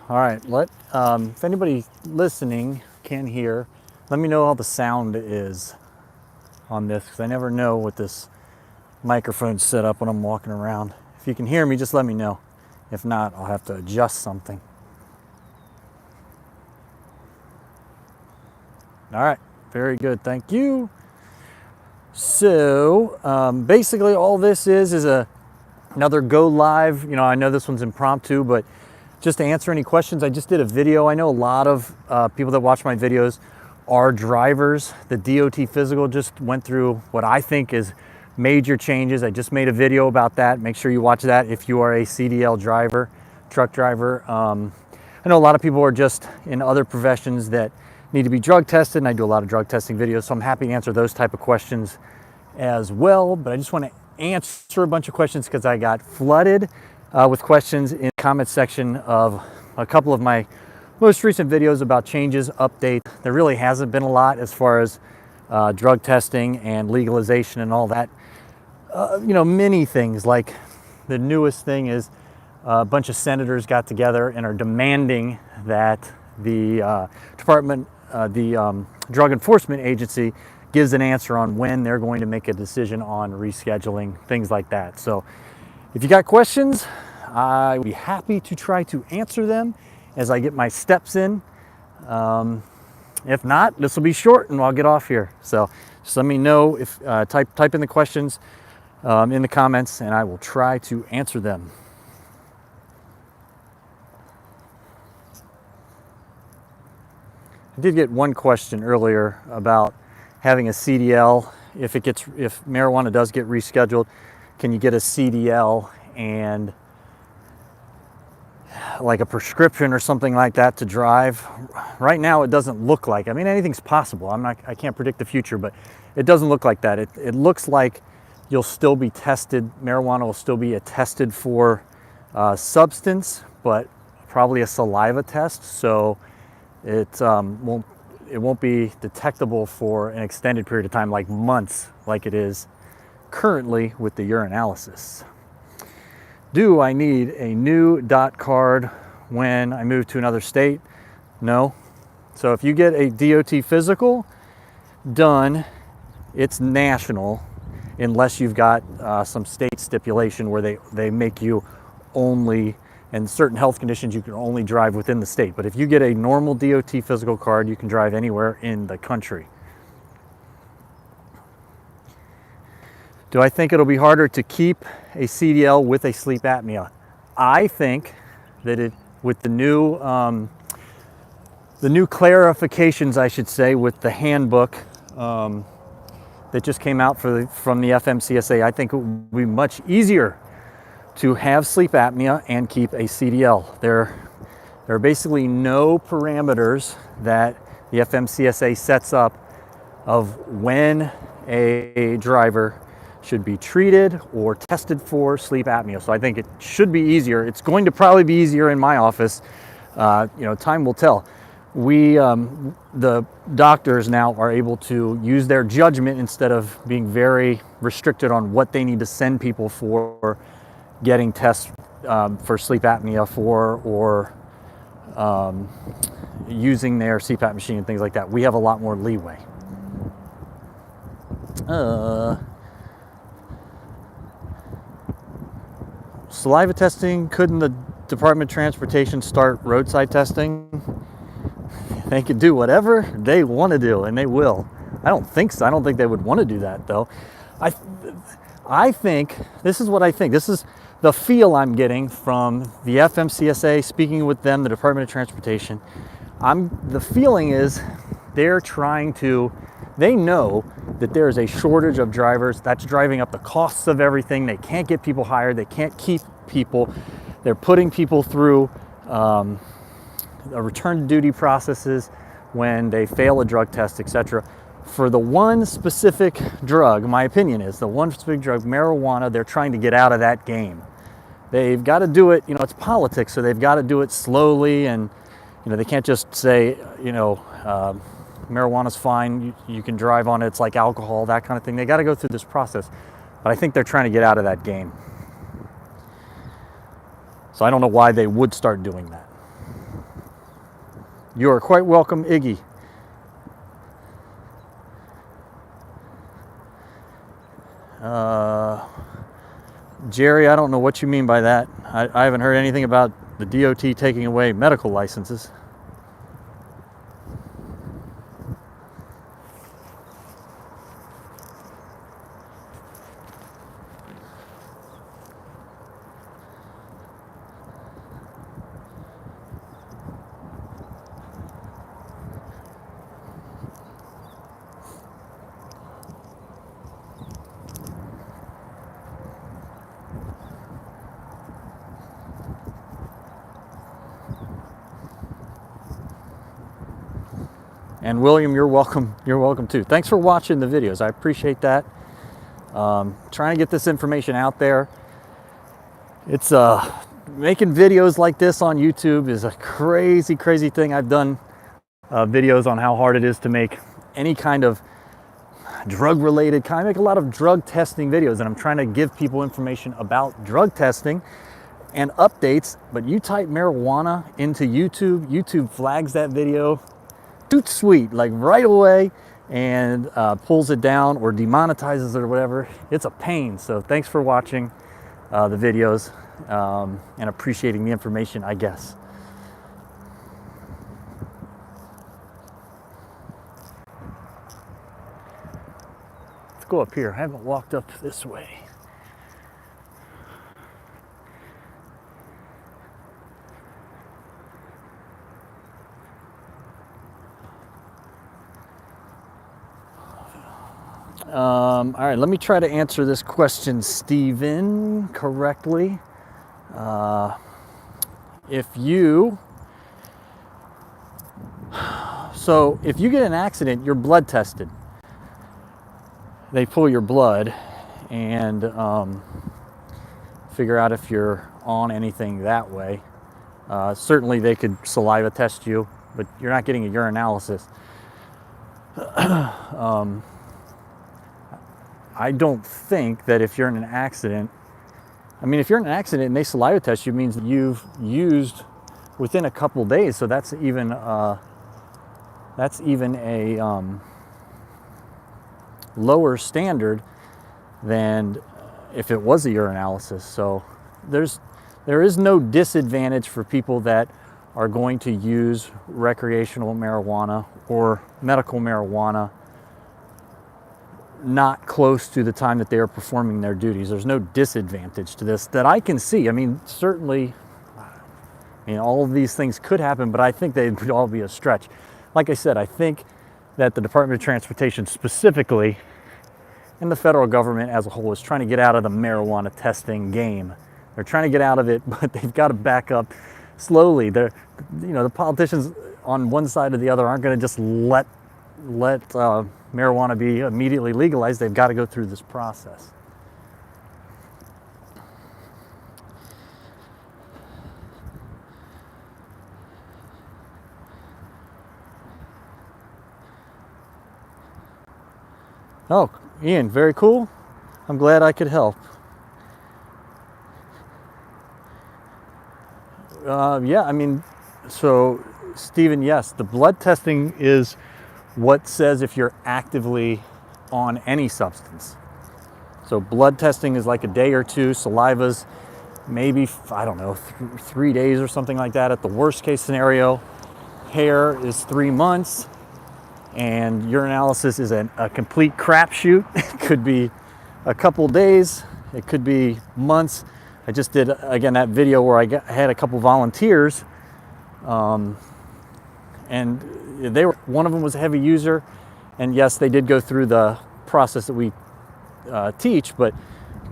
All right, if anybody listening can hear, let me know how the sound is on this, because I never know what this microphone's set up when I'm walking around. If you can hear me, just let me know. If not, I'll have to adjust something. All right, very good, thank you. So basically all this is another go live. You know, I know this one's impromptu, but just to answer any questions. I just did a video. I know a lot of people that watch my videos are drivers. The DOT physical just went through what I think is major changes. I just made a video about that. Make sure you watch that if you are a CDL driver, truck driver. I know a lot of people are just in other professions that need to be drug tested, and I do a lot of drug testing videos, so I'm happy to answer those type of questions as well. But I just want to answer a bunch of questions because I got flooded with questions in the comment section of a couple of my most recent videos about changes, updates. There really hasn't been a lot as far as drug testing and legalization and all that. You know, many things, like the newest thing is a bunch of senators got together and are demanding that the Drug Enforcement Agency gives an answer on when they're going to make a decision on rescheduling, things like that. So if you got questions, I would be happy to try to answer them as I get my steps in. If not, this will be short and I'll get off here. So just let me know if type in the questions in the comments, and I will try to answer them. I did get one question earlier about having a CDL. If marijuana does get rescheduled, can you get a CDL and like a prescription or something like that to drive? Right now it doesn't look like. I mean, anything's possible. I can't predict the future, but it doesn't look like that. It looks like you'll still be tested. Marijuana will still be tested for substance, but probably a saliva test. So it won't be detectable for an extended period of time, like months, like it is currently with the urinalysis. Do I need a new DOT card when I move to another state? No. So if you get a DOT physical done, it's national, unless you've got some state stipulation where they make you only, and certain health conditions, you can only drive within the state. But if you get a normal DOT physical card, you can drive anywhere in the country. Do I think it'll be harder to keep a CDL with a sleep apnea? I think that with the new clarifications, I should say, with the handbook that just came out from the FMCSA, I think it would be much easier to have sleep apnea and keep a CDL. There are basically no parameters that the FMCSA sets up of when a driver should be treated or tested for sleep apnea. So I think it should be easier. It's going to probably be easier in my office. Time will tell. The doctors now are able to use their judgment instead of being very restricted on what they need to send people for getting tests for sleep apnea or using their CPAP machine and things like that. We have a lot more leeway. Saliva testing, couldn't the Department of Transportation start roadside testing? They could do whatever they want to do, and they will. I don't think so. I don't think they would want to do that, though. I think, this is what I think. This is the feel I'm getting from the FMCSA, speaking with them, the Department of Transportation. The feeling is they know that there is a shortage of drivers. That's driving up the costs of everything. They can't get people hired. They can't keep people. They're putting people through return to duty processes when they fail a drug test, etc. For the one specific drug, my opinion is the one specific drug, marijuana, they're trying to get out of that game. They've got to do it, it's politics, so they've got to do it slowly, and they can't just say, marijuana's fine, you can drive on it, it's like alcohol, that kind of thing. They got to go through this process. But I think they're trying to get out of that game. So I don't know why they would start doing that. You are quite welcome, Iggy. Jerry, I don't know what you mean by that. I haven't heard anything about the DOT taking away medical licenses. And William, you're welcome. You're welcome too. Thanks for watching the videos. I appreciate that. Trying to get this information out there. It's making videos like this on YouTube is a crazy, crazy thing. I've done videos on how hard it is to make any kind of drug-related. I make a lot of drug testing videos, and I'm trying to give people information about drug testing and updates. But you type marijuana into YouTube, YouTube flags that video. Toot sweet, like right away, and pulls it down or demonetizes it or whatever. It's a pain. So thanks for watching the videos and appreciating the information, I guess. Let's go up here. I haven't walked up this way. All right, let me try to answer this question, Stephen, correctly. If you get in an accident, you're blood tested. They pull your blood and figure out if you're on anything that way. Certainly they could saliva test you, but you're not getting a urinalysis. I don't think that if you're in an accident, if you're in an accident and they saliva test you, means you've used within a couple days. So that's even a lower standard than if it was a urinalysis. So there is no disadvantage for people that are going to use recreational marijuana or medical marijuana not close to the time that they are performing their duties. There's no disadvantage to this that I can see. Certainly, all of these things could happen, but I think they would all be a stretch. Like I said, I think that the Department of Transportation specifically and the federal government as a whole is trying to get out of the marijuana testing game. They're trying to get out of it, but they've got to back up slowly. The politicians on one side or the other aren't going to just let marijuana be immediately legalized. They've got to go through this process. Oh, Ian, very cool. I'm glad I could help. So Stephen, yes, the blood testing is what says if you're actively on any substance. So blood testing is like a day or two, saliva's maybe, 3 days or something like that at the worst case scenario. Hair is 3 months, and urinalysis is a complete crapshoot. It could be a couple days, it could be months. I just did, again, that video where I had a couple volunteers, and one of them was a heavy user, and yes, they did go through the process that we teach, but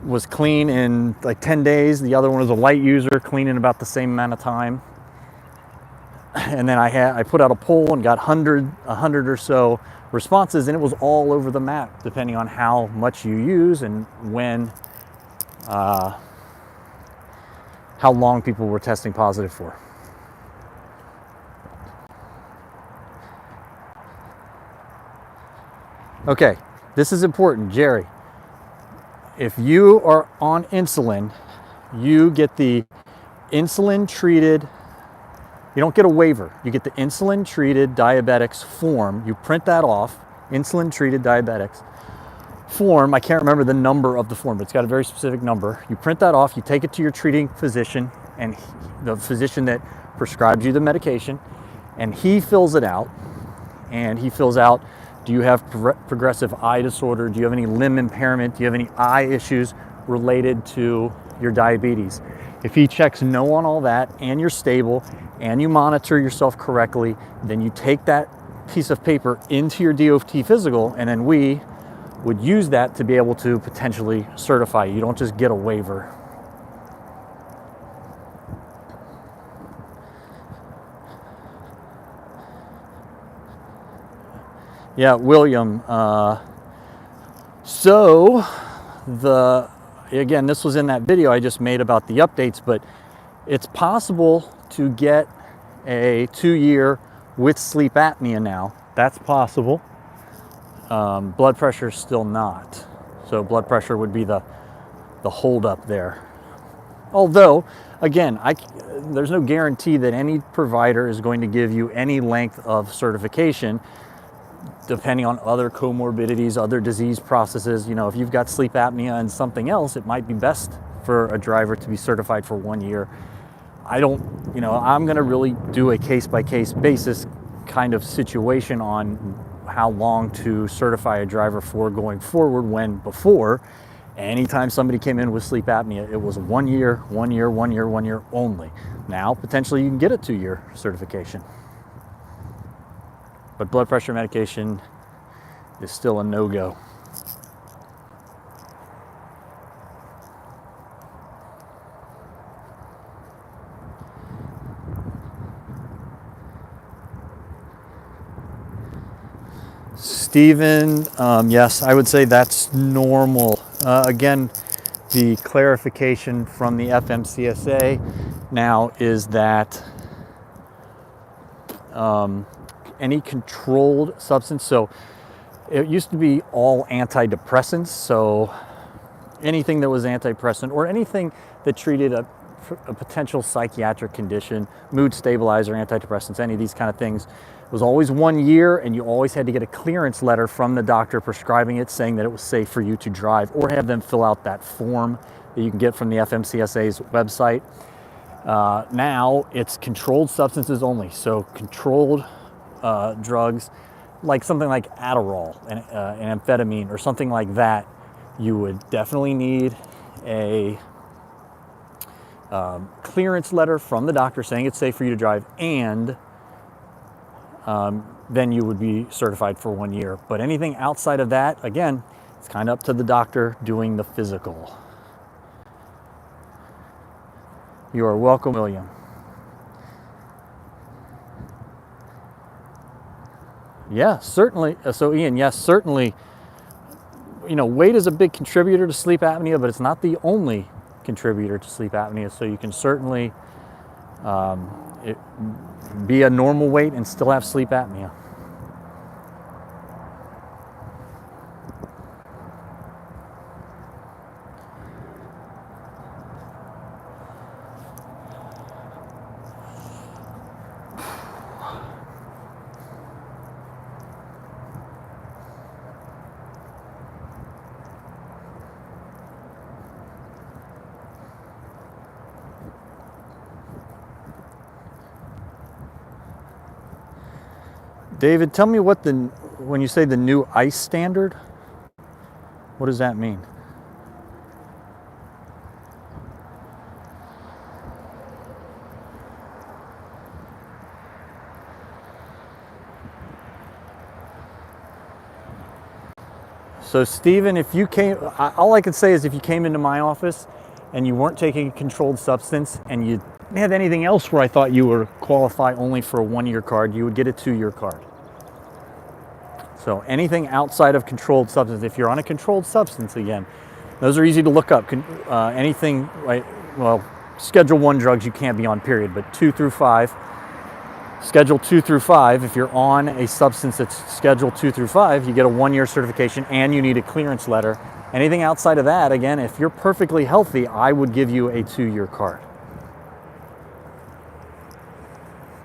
was clean in like 10 days. The other one was a light user, clean in about the same amount of time. And then I put out a poll and got 100 or so responses, and it was all over the map, depending on how much you use and when, how long people were testing positive for. Okay, this is important, Jerry. If you are on insulin, you get the insulin-treated You don't get a waiver. You get the insulin-treated diabetics form. You print that off, insulin-treated diabetics form. I can't remember the number of the form, but it's got a very specific number. You print that off, you take it to your treating physician, and the physician that prescribes you the medication, and he fills it out. And he fills out, do you have progressive eye disorder? Do you have any limb impairment? Do you have any eye issues related to your diabetes? If he checks no on all that, and you're stable, and you monitor yourself correctly, then you take that piece of paper into your DOT physical, and then we would use that to be able to potentially certify you. You don't just get a waiver. Yeah, William. Again, this was in that video I just made about the updates, but it's possible to get a 2-year with sleep apnea now. That's possible. Blood pressure is still not. So blood pressure would be the hold up there. Although, again, there's no guarantee that any provider is going to give you any length of certification, depending on other comorbidities, other disease processes. You know, if you've got sleep apnea and something else, it might be best for a driver to be certified for 1 year. I'm going to really do a case-by-case basis kind of situation on how long to certify a driver for going forward, when before, anytime somebody came in with sleep apnea, it was 1 year, 1 year, 1 year, 1 year only. Now, potentially you can get a 2-year certification. But blood pressure medication is still a no-go. Stephen, yes, I would say that's normal. Again, the clarification from the FMCSA now is that any controlled substance, so it used to be all antidepressants, so anything that was antidepressant or anything that treated a potential psychiatric condition, mood stabilizer, antidepressants, any of these kind of things, was always 1 year, and you always had to get a clearance letter from the doctor prescribing it, saying that it was safe for you to drive, or have them fill out that form that you can get from the FMCSA's website. Now it's controlled substances only, so controlled drugs, like something like Adderall and amphetamine or something like that, you would definitely need a clearance letter from the doctor saying it's safe for you to drive, and then you would be certified for 1 year. But anything outside of that, again, it's kind of up to the doctor doing the physical. You are welcome, William. Yeah, certainly. So Ian, yes, certainly, weight is a big contributor to sleep apnea, but it's not the only contributor to sleep apnea. So you can certainly be a normal weight and still have sleep apnea. David, tell me when you say the new ICE standard, what does that mean? So Stephen, if you came, all I could say is if you came into my office and you weren't taking a controlled substance and you didn't have anything else where I thought you were qualify only for a 1 year card, you would get a 2 year card. So anything outside of controlled substance, if you're on a controlled substance, again, those are easy to look up. Anything, right? Well, Schedule 1 drugs you can't be on, period, but 2 through 5, Schedule 2 through 5, if you're on a substance that's Schedule 2 through 5, you get a 1 year certification and you need a clearance letter. Anything outside of that, again, if you're perfectly healthy, I would give you a 2 year card.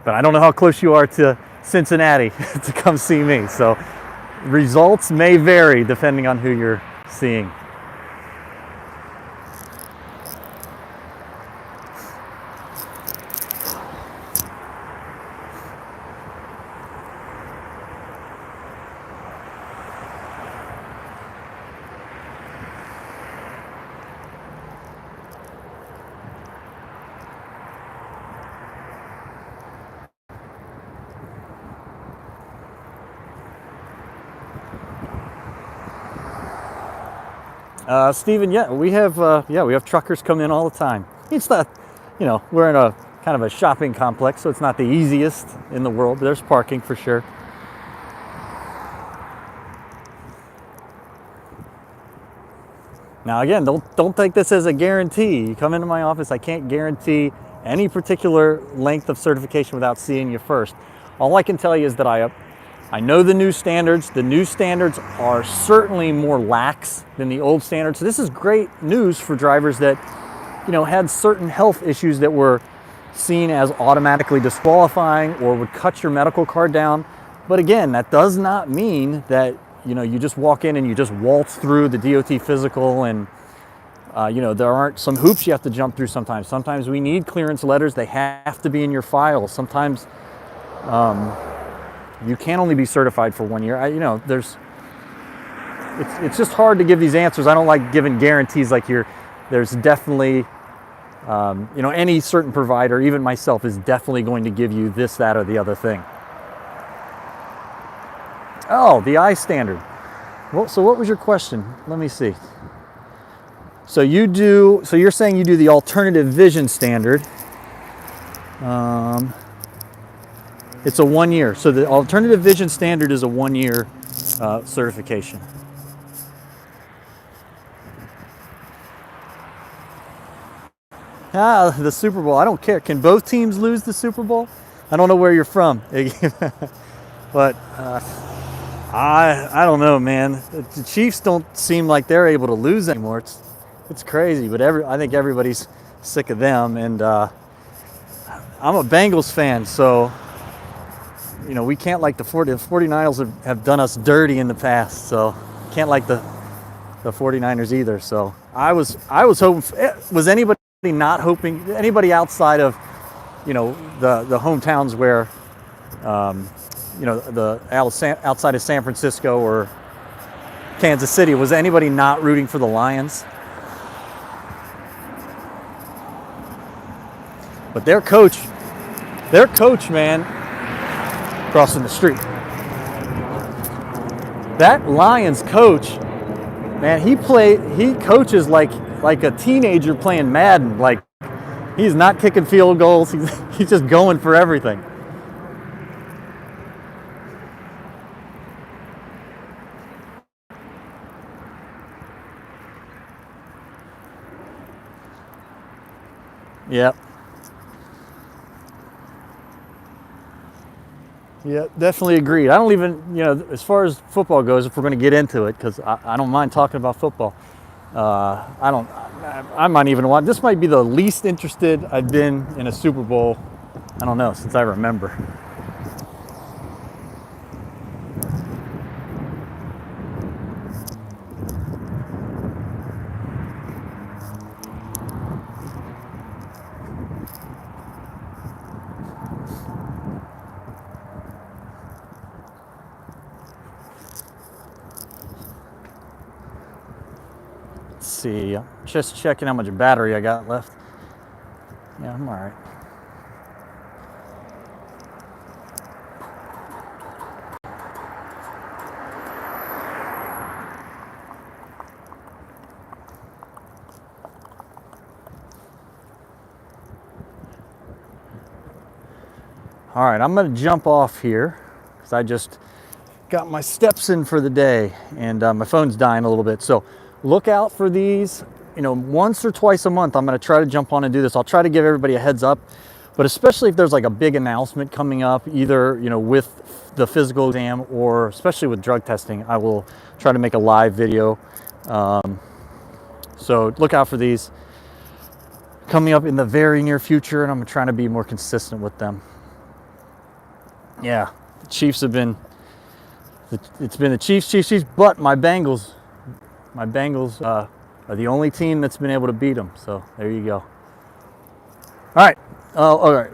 but I don't know how close you are to Cincinnati to come see me. So results may vary depending on who you're seeing. Stephen, yeah, we have truckers come in all the time. It's not, we're in a kind of a shopping complex, so it's not the easiest in the world, but there's parking for sure. Now again, don't take this as a guarantee. You come into my office, I can't guarantee any particular length of certification without seeing you first. All I can tell you is that I know the new standards. The new standards are certainly more lax than the old standards. So this is great news for drivers that, had certain health issues that were seen as automatically disqualifying or would cut your medical card down. But again, that does not mean that, you just walk in and you just waltz through the DOT physical and, there aren't some hoops you have to jump through sometimes. Sometimes we need clearance letters. They have to be in your file. Sometimes, you can only be certified for 1 year. It's just hard to give these answers. I don't like giving guarantees like there's definitely, any certain provider, even myself, is definitely going to give you this, that, or the other thing. Oh, the I standard. Well, so what was your question? Let me see. So you're saying you do the alternative vision standard. It's a 1 year. So the alternative vision standard is a 1 year certification. The Super Bowl. I don't care. Can both teams lose the Super Bowl? I don't know where you're from. But I don't know, man. The Chiefs don't seem like they're able to lose anymore. It's crazy, but I think everybody's sick of them. And I'm a Bengals fan, so we can't like the 49ers have done us dirty in the past, so can't like the 49ers either. So I was hoping. Was anybody not hoping? Anybody outside of the hometowns where outside of San Francisco or Kansas City, was anybody not rooting for the Lions? But their coach, man, crossing the street. That Lions coach, man, he coaches like a teenager playing Madden. Like, he's not kicking field goals. He's just going for everything. Yep. Yeah, definitely agreed. I don't even, as far as football goes, if we're going to get into it, because I don't mind talking about football. I might even want, this might be the least interested I've been in a Super Bowl, I don't know, since I remember. See, I'm just checking how much battery I got left. Yeah, I'm all right. All right, I'm going to jump off here because I just got my steps in for the day, and my phone's dying a little bit. So look out for these, once or twice a month. I'm going to try to jump on and do this. I'll try to give everybody a heads up, but especially if there's like a big announcement coming up, either, with the physical exam or especially with drug testing, I will try to make a live video. So look out for these coming up in the very near future, and I'm trying to be more consistent with them. Yeah, the Chiefs have been, it's been the Chiefs, but my Bengals are the only team that's been able to beat them. So there you go. All right. Oh, all right.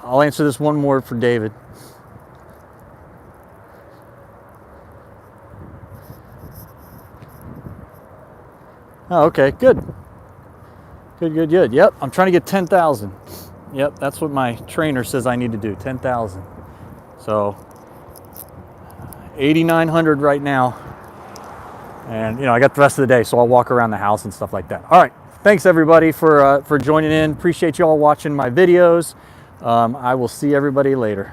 I'll answer this one more for David. Oh, okay, good. Good. Yep, I'm trying to get 10,000. Yep, that's what my trainer says I need to do, 10,000. So 8,900 right now. And you know, I got the rest of the day, so I'll walk around the house and stuff like that. All right, thanks everybody for joining in. Appreciate you all watching my videos. I will see everybody later.